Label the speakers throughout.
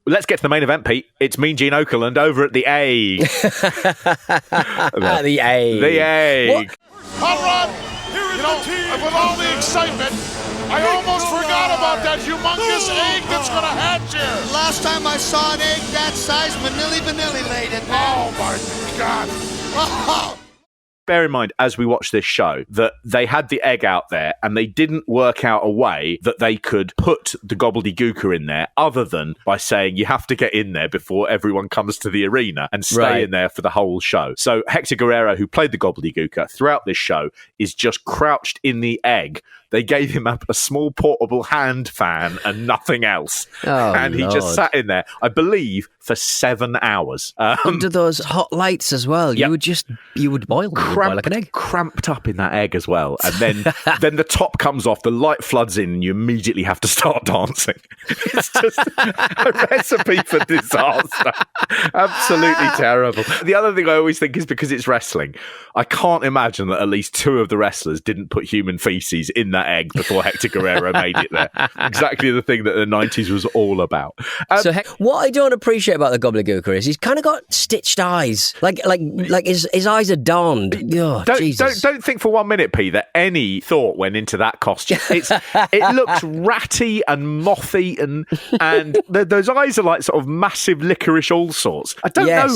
Speaker 1: let's get to the main event, Pete. It's Mean Gene Okerlund over at the Egg.
Speaker 2: The Egg.
Speaker 1: The Egg.
Speaker 3: Hot Rod, with all the excitement, I almost forgot about that humongous egg that's going to hatch here.
Speaker 4: Last time I saw an egg that size, Manili Vanilli laid it, man.
Speaker 3: Oh, my God. Oh.
Speaker 1: Bear in mind, as we watch this show, that they had the egg out there and they didn't work out a way that they could put the Gobbledy Gooker in there other than by saying you have to get in there before everyone comes to the arena and stay in there for the whole show. So Hector Guerrero, who played the Gobbledy Gooker throughout this show, is just crouched in the egg. They gave him a small portable hand fan and nothing else. And he just sat in there, I believe, for 7 hours.
Speaker 2: Under those hot lights as well. Yep. You would boil like an egg.
Speaker 1: Cramped up in that egg as well. And then the top comes off, the light floods in, and you immediately have to start dancing. It's just a recipe for disaster. Absolutely terrible. The other thing I always think is because it's wrestling, I can't imagine that at least 2 of the wrestlers didn't put human feces in that egg before Hector Guerrero made it there. Exactly the thing that the 90s was all about.
Speaker 2: So what I don't appreciate about the Gobbledy Gooker is he's kind of got stitched eyes. Like his eyes are darned. Oh,
Speaker 1: don't think for 1 minute, P, that any thought went into that costume. It looks ratty and mothy and those eyes are like sort of massive licorice all sorts. I don't know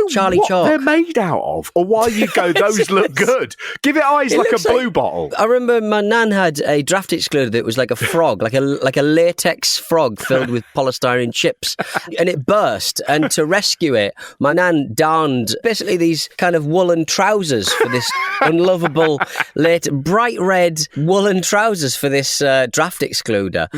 Speaker 2: Charlie
Speaker 1: what
Speaker 2: Chalk.
Speaker 1: they're made out of or why you go, those look good. Give it eyes like a blue bottle.
Speaker 2: I remember my nan had a draft excluder that was like a frog, like a latex frog filled with polystyrene chips, and it burst. And to rescue it, my nan donned basically these kind of woolen trousers for this unlovable bright red woolen trousers for this draft excluder.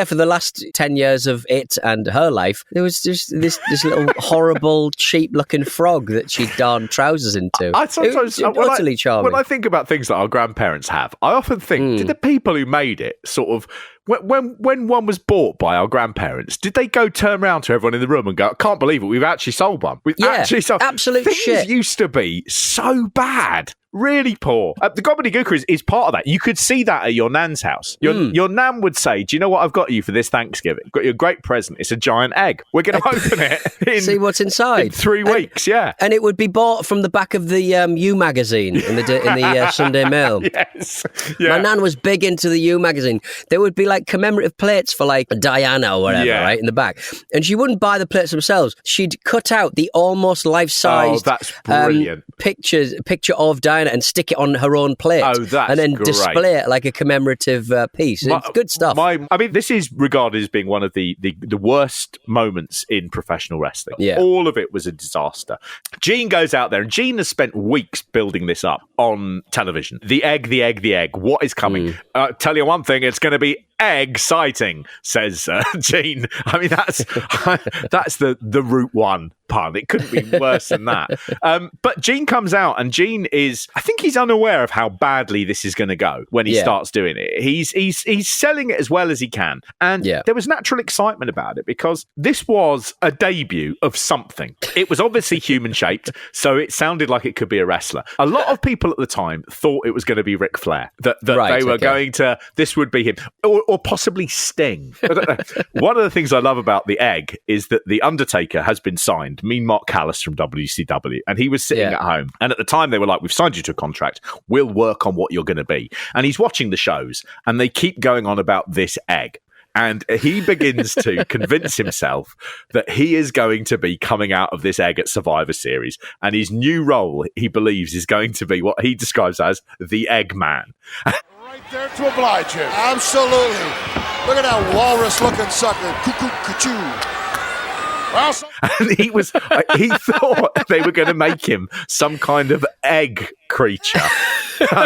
Speaker 2: For the last 10 years of it and her life, there was just this little horrible, cheap-looking frog that she'd darned trousers into. Utterly charming.
Speaker 1: When I think about things that our grandparents have, I often think, did the people who made it sort of, when one was bought by our grandparents, did they go turn around to everyone in the room and go, I can't believe it, we've actually sold one. Actually sold.
Speaker 2: Absolute
Speaker 1: things
Speaker 2: shit.
Speaker 1: Used to be so bad. Really poor. The Gobbledy Gooker is part of that. You could see that at your nan's house. Your nan would say, do you know what I've got you for this Thanksgiving? I've got you a great present. It's a giant egg. We're going to open it
Speaker 2: see what's inside.
Speaker 1: In 3 weeks,
Speaker 2: And it would be bought from the back of the You magazine in the Sunday Mail.
Speaker 1: Yes. Yeah.
Speaker 2: My nan was big into the You magazine. There would be like commemorative plates for like Diana or whatever, right, in the back. And she wouldn't buy the plates themselves. She'd cut out the almost life-sized
Speaker 1: that's brilliant.
Speaker 2: Picture of Diana and stick it on her own plate. And then display it like a commemorative piece. It's good stuff.
Speaker 1: This is regarded as being one of the worst moments in professional wrestling.
Speaker 2: Yeah.
Speaker 1: All of it was a disaster. Gene goes out there, and Gene has spent weeks building this up on television. The egg. What is coming? Tell you one thing, it's going to be egg-citing, says Gene. I mean, that's the Route 1 pun. It couldn't be worse than that. But Gene comes out, and Gene I think he's unaware of how badly this is going to go when he starts doing it. He's selling it as well as he can. And there was natural excitement about it because this was a debut of something. It was obviously human-shaped, so it sounded like it could be a wrestler. A lot of people at the time thought it was going to be Ric Flair, that they were going to, this would be him. Or possibly Sting. One of the things I love about the egg is that the Undertaker has been signed, Mean Mark Callis from WCW, and he was sitting at home. And at the time they were like, we've signed you to a contract, we'll work on what you're going to be. And he's watching the shows and they keep going on about this egg. And he begins to convince himself that he is going to be coming out of this egg at Survivor Series. And his new role, he believes, is going to be what he describes as the Eggman.
Speaker 3: Right there to oblige him.
Speaker 4: Absolutely. Look at that walrus-looking sucker. Cuckoo, cuckoo.
Speaker 3: Well,
Speaker 1: And he thought they were going to make him some kind of egg creature.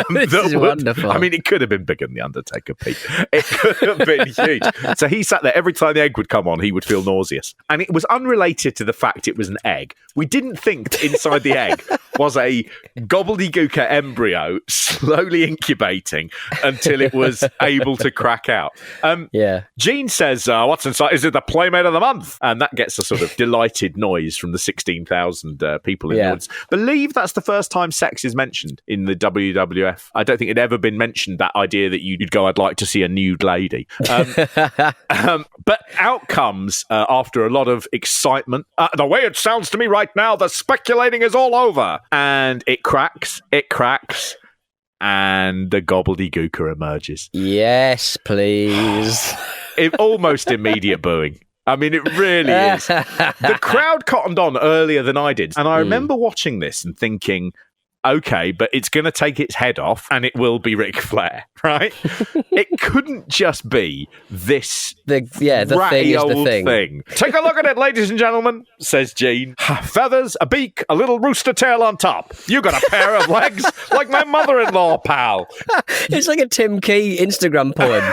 Speaker 2: This is wonderful.
Speaker 1: I mean, it could have been bigger than the Undertaker, Pete. It could have been huge. So he sat there. Every time the egg would come on, he would feel nauseous. And it was unrelated to the fact it was an egg. We didn't think that inside the egg was a gobbledygooker embryo slowly incubating until it was able to crack out. Gene says, what's inside? Is it the Playmate of the Month? And that gets a sort of delighted noise from the 16,000 people in the audience. Believe that's the first time sex is mentioned in the WWF WWF. I don't think it'd ever been mentioned, that idea that you'd go, I'd like to see a nude lady. But out comes, after a lot of excitement, the way it sounds to me right now, the speculating is all over. And it cracks, and the Gobbledy Gooker emerges.
Speaker 2: Yes, please.
Speaker 1: Almost immediate booing. I mean, it really is. The crowd cottoned on earlier than I did. And I remember watching this and thinking, okay, but it's going to take its head off and it will be Ric Flair, right? It couldn't just be this
Speaker 2: the
Speaker 1: ratty old thing. Take a look at it, ladies and gentlemen, says Gene. Feathers, a beak, a little rooster tail on top. You got a pair of legs like my mother-in-law, pal.
Speaker 2: It's like a Tim Key Instagram poem.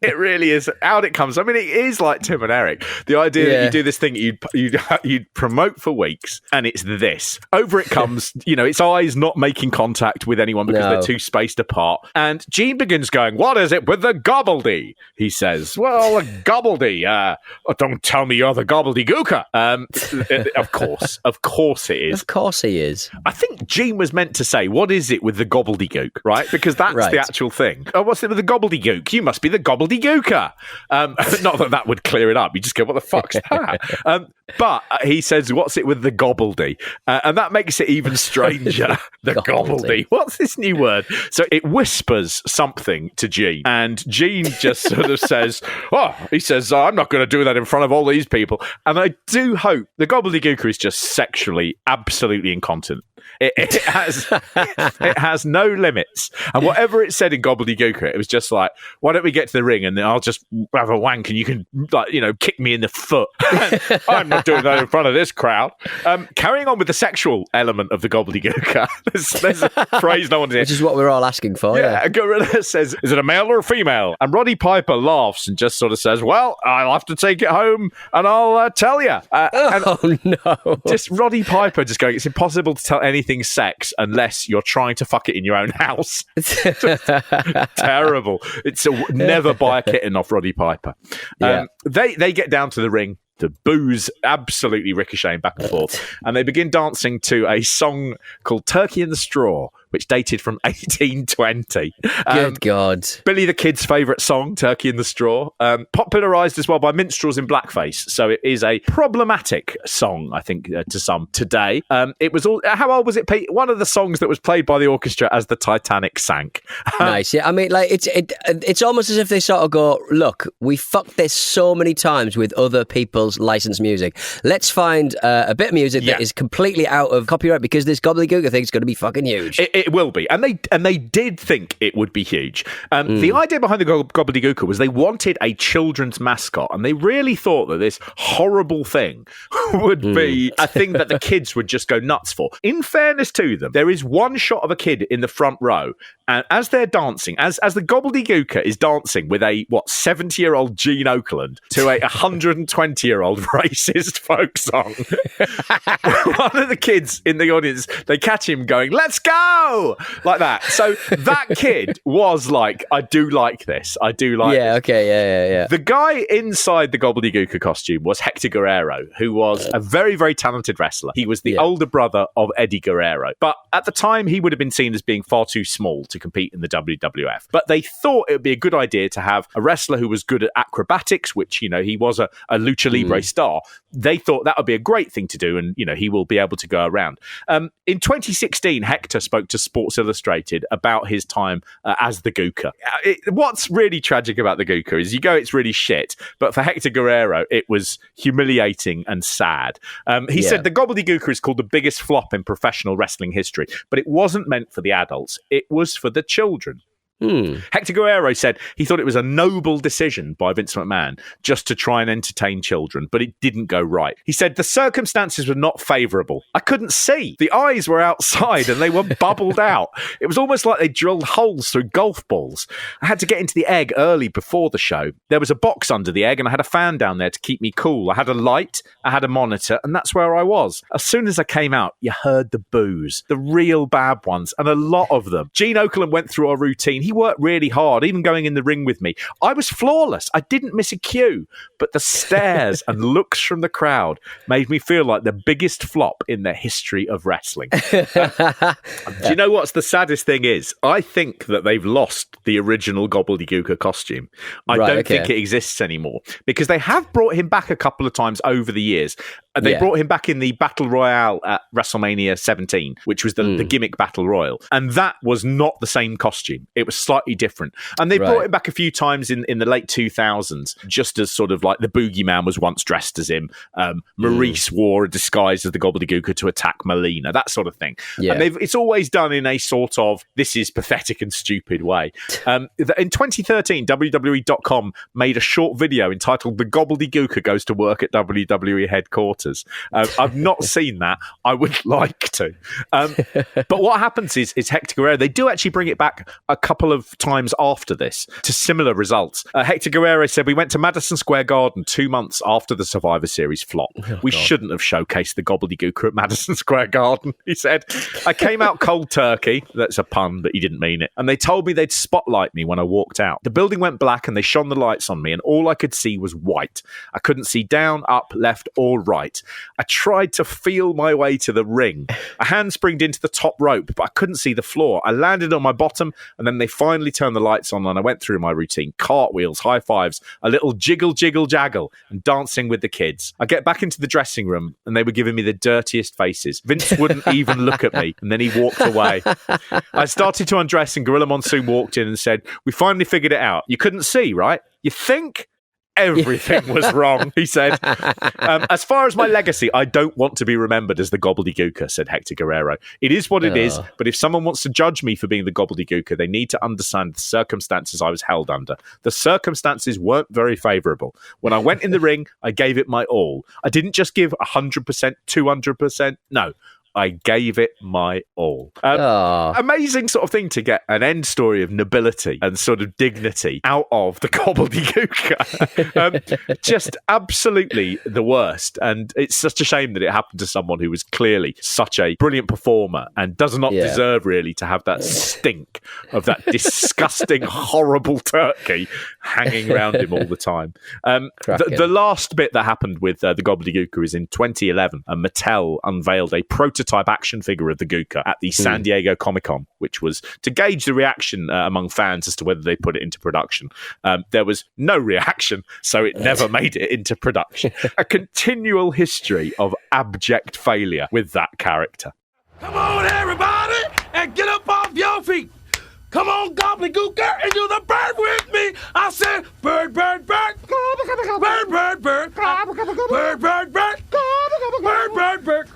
Speaker 1: It really is. Out it comes. I mean, it is like Tim and Eric. The idea that you do this thing you'd promote for weeks, and it's this. Over it comes, its eyes not making contact with anyone because they're too spaced apart. And Gene begins going, what is it with the Gobbledy? He says, well, a Gobbledy. Don't tell me you're the Gobbledy Gooker. Of course it is.
Speaker 2: Of course he is.
Speaker 1: I think Gene was meant to say, what is it with the gobbledygook, right? Because that's the actual thing. Oh, what's it with the gobbledygook? You must be the Gobbledy Gooker. Not that would clear it up. You just go, what the fuck's that? But he says, what's it with the gobbledy? And that makes it even stranger. The gobbledy. What's this new word? So it whispers something to Gene. And Gene just sort of says, he says, I'm not going to do that in front of all these people. And I do hope the gobbledygooker is just sexually absolutely incontinent. It has no limits. And whatever it said in Gobbledygooker, it was just like, why don't we get to the ring and then I'll just have a wank and you can, kick me in the foot. I'm not doing that in front of this crowd. Carrying on with the sexual element of the Gobbledygooker, there's a phrase no one's heard.
Speaker 2: Which is what we're all asking for.
Speaker 1: Yeah, Gorilla says, is it a male or a female? And Roddy Piper laughs and just sort of says, well, I'll have to take it home and I'll tell you.
Speaker 2: No.
Speaker 1: Just Roddy Piper just going, it's impossible to tell anything sex unless you're trying to fuck it in your own house. Terrible. It's never buy a kitten off Roddy Piper. They get down to the ring. The booze absolutely ricocheting back and forth. And they begin dancing to a song called Turkey in the Straw, which dated from 1820.
Speaker 2: Good God.
Speaker 1: Billy the Kid's favourite song, Turkey in the Straw. Popularised as well by minstrels in blackface. So it is a problematic song, I think, to some today. It was all... How old was it, Pete? One of the songs that was played by the orchestra as the Titanic sank.
Speaker 2: Nice. Yeah, I mean, like, it's almost as if they sort of go, look, we fucked this so many times with other people's licensed music. Let's find a bit of music that is completely out of copyright because this gobbledygooker thing is going to be fucking huge.
Speaker 1: It will be. And they did think it would be huge. The idea behind the Gobbledy was they wanted a children's mascot, and they really thought that this horrible thing would be a thing that the kids would just go nuts for. In fairness to them, there is one shot of a kid in the front row, and as they're dancing, as the Gobbledy is dancing with a 70-year-old Gene Okerlund to a 120-year-old racist folk song, one of the kids in the audience, they catch him going, let's go! Like that. So that kid was like, I do like this. I do like this.
Speaker 2: Okay, yeah.
Speaker 1: The guy inside the Gobbledy costume was Hector Guerrero, who was a very, very talented wrestler. He was the older brother of Eddie Guerrero. But at the time, he would have been seen as being far too small to compete in the WWF. But they thought it would be a good idea to have a wrestler who was good at acrobatics, which, he was a lucha libre star. They thought that would be a great thing to do, and, he will be able to go around. In 2016, Hector spoke to Sports Illustrated about his time as the Gooker. What's really tragic about the Gooker is it's really shit, but for Hector Guerrero, it was humiliating and sad. He said the Gobbledy is called the biggest flop in professional wrestling history, but it wasn't meant for the adults. It was for the children. Hector Guerrero said he thought it was a noble decision by Vince McMahon just to try and entertain children, but it didn't go right. He said the circumstances were not favourable. I couldn't see. The eyes were outside and they were bubbled out. It was almost like they drilled holes through golf balls. I had to get into the egg early before the show. There was a box under the egg and I had a fan down there to keep me cool. I had a light, I had a monitor, and that's where I was. As soon as I came out, you heard the boos, the real bad ones, and a lot of them. Gene Okerlund went through our routine. he worked really hard, even going in the ring with me. I was flawless. I didn't miss a cue, but the stares and looks from the crowd made me feel like the biggest flop in the history of wrestling. Do you know what's the saddest thing is? I think that they've lost the original Gobbledy Cooker costume. I don't think it exists anymore, because they have brought him back a couple of times over the years. They brought him back in the Battle Royale at WrestleMania 17, which was the gimmick Battle Royal. And that was not the same costume. It was slightly different. And they brought him back a few times in the late 2000s, just as sort of like the Boogeyman was once dressed as him. Maurice wore a disguise as the Gobbledy Cooker to attack Melina, that sort of thing. Yeah. And it's always done in a sort of, this is pathetic and stupid way. In 2013, WWE.com made a short video entitled The Gobbledy Cooker Goes to Work at WWE Headquarters. I've not seen that. I would like to. But what happens is Hector Guerrero, they do actually bring it back a couple of times after this to similar results. Hector Guerrero said, we went to Madison Square Garden 2 months after the Survivor Series flop. We shouldn't have showcased the Gobbledy Cooker at Madison Square Garden, he said. I came out cold turkey. That's a pun, but he didn't mean it. And they told me they'd spotlight me when I walked out. The building went black and they shone the lights on me, and all I could see was white. I couldn't see down, up, left, or right. I tried to feel my way to the ring. I handspringed into the top rope, but I couldn't see the floor. I landed on my bottom, and then they finally turned the lights on, and I went through my routine. Cartwheels, high fives, a little jiggle, jiggle, jaggle, and dancing with the kids. I get back into the dressing room, and they were giving me the dirtiest faces. Vince wouldn't even look at me, and then he walked away. I started to undress, and Gorilla Monsoon walked in and said, we finally figured it out. You couldn't see, right? You think? Everything was wrong, he said. As far as my legacy, I don't want to be remembered as the Gobbledy Cooker, said Hector Guerrero. It is what it is, but if someone wants to judge me for being the Gobbledy Cooker, they need to understand the circumstances I was held under. The circumstances weren't very favourable. When I went in the ring, I gave it my all. I didn't just give 100%, 200%. No. I gave it my all. Amazing sort of thing to get an end story of nobility and sort of dignity out of the Gobbledy Cooker. Just absolutely the worst. And it's such a shame that it happened to someone who was clearly such a brilliant performer and does not deserve really to have that stink of that disgusting, horrible turkey hanging around him all the time. The last bit that happened with the Gobbledy Cooker is in 2011, and Mattel unveiled a prototype action figure of the Gooker at the San Diego Comic-Con, which was to gauge the reaction among fans as to whether they put it into production. There was no reaction, so it never made it into production. A continual history of abject failure with that character.
Speaker 5: Come on, everybody, and get up off your feet. Come on, Gobbledy Gooker, and do the bird with me. I said, bird, bird, bird. Bird, bird, bird. Bird, bird, bird. Bird, bird, bird.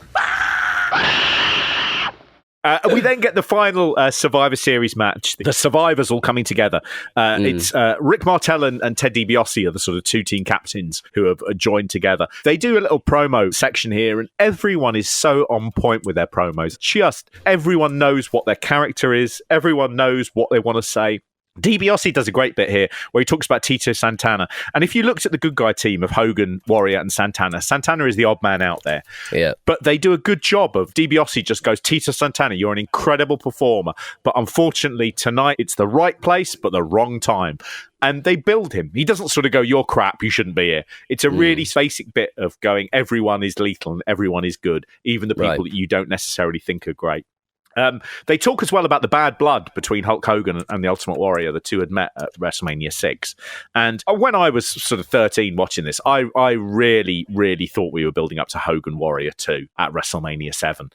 Speaker 1: We then get the final Survivor Series match. The survivors all coming together. It's Rick Martel and Ted DiBiase are the sort of two team captains who have joined together. They do a little promo section here, and everyone is so on point with their promos. Just everyone knows what their character is. Everyone knows what they want to say. DiBiase does a great bit here where he talks about Tito Santana. And if you looked at the good guy team of Hogan, Warrior, and Santana, Santana is the odd man out there. Yeah. But they do a good job of DiBiase just goes, Tito Santana, you're an incredible performer. But unfortunately, tonight it's the right place, but the wrong time. And they build him. He doesn't sort of go, you're crap, you shouldn't be here. It's a really basic bit of going, everyone is lethal and everyone is good, even the people that you don't necessarily think are great. They talk as well about the bad blood between Hulk Hogan and the Ultimate Warrior. The two had met at WrestleMania 6. And when I was sort of 13 watching this, I really, really thought we were building up to Hogan Warrior 2 at WrestleMania 7.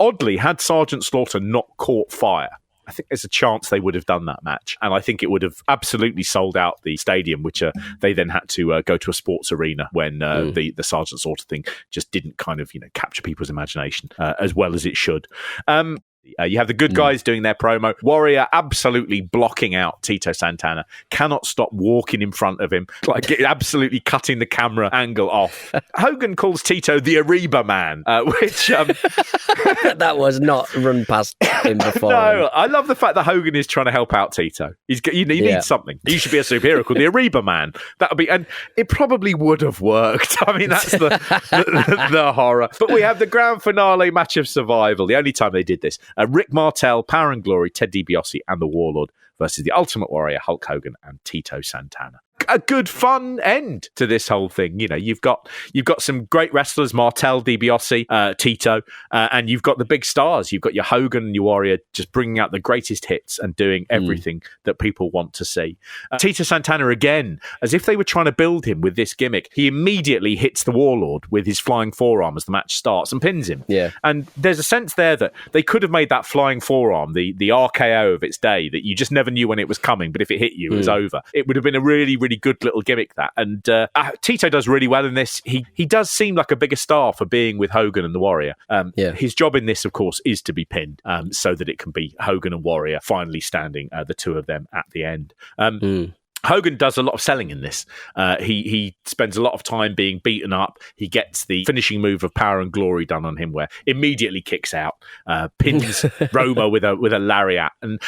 Speaker 1: Oddly, had Sergeant Slaughter not caught fire, I think there's a chance they would have done that match. And I think it would have absolutely sold out the stadium, which they then had to go to a sports arena when the Sergeant Slaughter thing just didn't kind of, capture people's imagination as well as it should. You have the good guys doing their promo. Warrior absolutely blocking out Tito Santana. Cannot stop walking in front of him. Like absolutely cutting the camera angle off. Hogan calls Tito the Ariba Man, which
Speaker 2: That was not run past him before.
Speaker 1: No, I love the fact that Hogan is trying to help out Tito. He needs something. He should be a superhero called the Ariba Man. That would be, and it probably would have worked. I mean, that's the horror. But we have the grand finale match of Survival. The only time they did this: Rick Martel, Power and Glory, Ted DiBiase, and the Warlord versus the Ultimate Warrior, Hulk Hogan, and Tito Santana. A good fun end to this whole thing. You know, you've got some great wrestlers, Martel, DiBiase, Tito, and you've got the big stars. You've got your Hogan and your Warrior just bringing out the greatest hits and doing everything that people want to see. Tito Santana, again, as if they were trying to build him with this gimmick, he immediately hits the Warlord with his flying forearm as the match starts and pins him.
Speaker 2: Yeah.
Speaker 1: And there's a sense there that they could have made that flying forearm the RKO of its day, that you just never knew when it was coming, but if it hit you, it was over. It would have been a really, really good little gimmick, that. And Tito does really well in this. He does seem like a bigger star for being with Hogan and the Warrior. His job in this, of course, is to be pinned so that it can be Hogan and Warrior finally standing, the two of them at the end. Hogan does a lot of selling in this. He spends a lot of time being beaten up. He gets the finishing move of Power and Glory done on him, where immediately kicks out, pins Roma with a lariat. And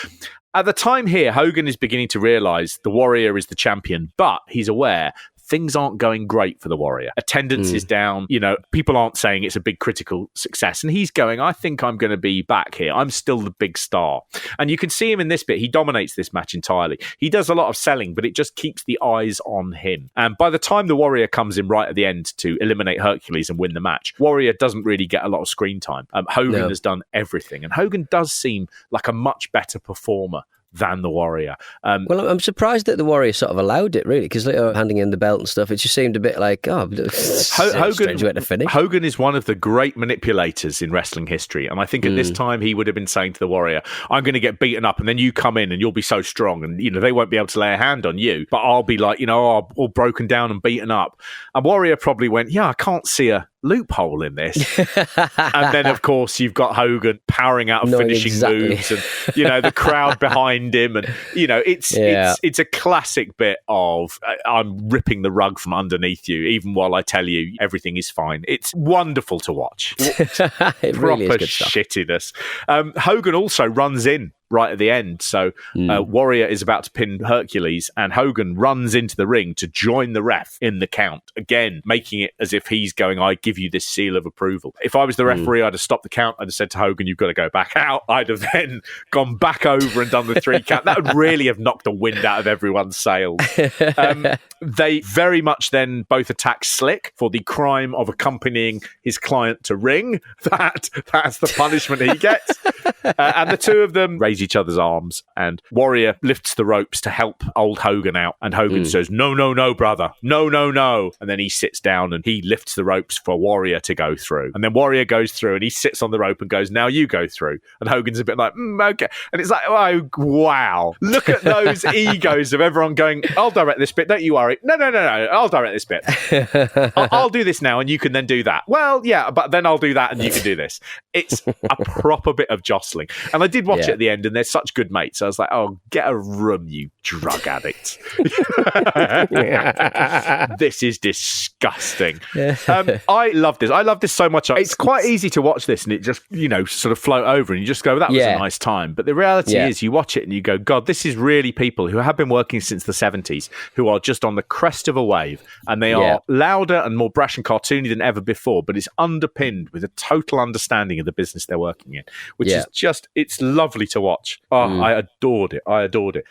Speaker 1: at the time here, Hogan is beginning to realise the Warrior is the champion, but he's aware things aren't going great for the Warrior. Attendance is down. You know, people aren't saying it's a big critical success. And he's going, I think I'm going to be back here. I'm still the big star. And you can see him in this bit. He dominates this match entirely. He does a lot of selling, but it just keeps the eyes on him. And by the time the Warrior comes in right at the end to eliminate Hercules and win the match, Warrior doesn't really get a lot of screen time. Hogan has done everything. And Hogan does seem like a much better performer than the Warrior.
Speaker 2: Well, I'm surprised that the Warrior sort of allowed it, really, because handing in the belt and stuff, it just seemed a bit like, strange way to finish.
Speaker 1: Hogan is one of the great manipulators in wrestling history, and I think at this time he would have been saying to the Warrior, I'm going to get beaten up, and then you come in and you'll be so strong, and they won't be able to lay a hand on you, but I'll be like, all broken down and beaten up. And Warrior probably went, I can't see a loophole in this. And then, of course, you've got Hogan powering out of finishing moves, and the crowd behind him, and it's a classic bit of I'm ripping the rug from underneath you, even while I tell you everything is fine. It's wonderful to watch.
Speaker 2: It really is good stuff.
Speaker 1: Shittiness. Hogan also runs in right at the end. So Warrior is about to pin Hercules, and Hogan runs into the ring to join the ref in the count, again making it as if he's going, I give you this seal of approval. If I was the referee, I'd have stopped the count. I'd have said to Hogan, you've got to go back out. I'd have then gone back over and done the 3 count. That would really have knocked the wind out of everyone's sails. They very much then both attack Slick for the crime of accompanying his client to ring. That's the punishment he gets. And the two of them raise each other's arms, and Warrior lifts the ropes to help old Hogan out, and Hogan says, no, brother, no. And then he sits down and he lifts the ropes for Warrior to go through. And then Warrior goes through and he sits on the rope and goes, now you go through. And Hogan's a bit like, okay. And it's like, oh, wow. Look at those egos of everyone going, I'll direct this bit, don't you worry. No, I'll direct this bit. I'll do this now and you can then do that. Well, yeah, but then I'll do that and you can do this. It's a proper bit of jostling. And I did watch it at the end, and they're such good mates. I was like, oh, get a room, you drug addict. This is disgusting. I love this. I love this so much. It's quite easy to watch this and it just, sort of float over and you just go, that was a nice time. But the reality is you watch it and you go, God, this is really people who have been working since the 70s, who are just on the crest of a wave, and they are louder and more brash and cartoony than ever before, but it's underpinned with a total understanding of the business they're working in, which is just, it's lovely to watch. Oh, I adored it.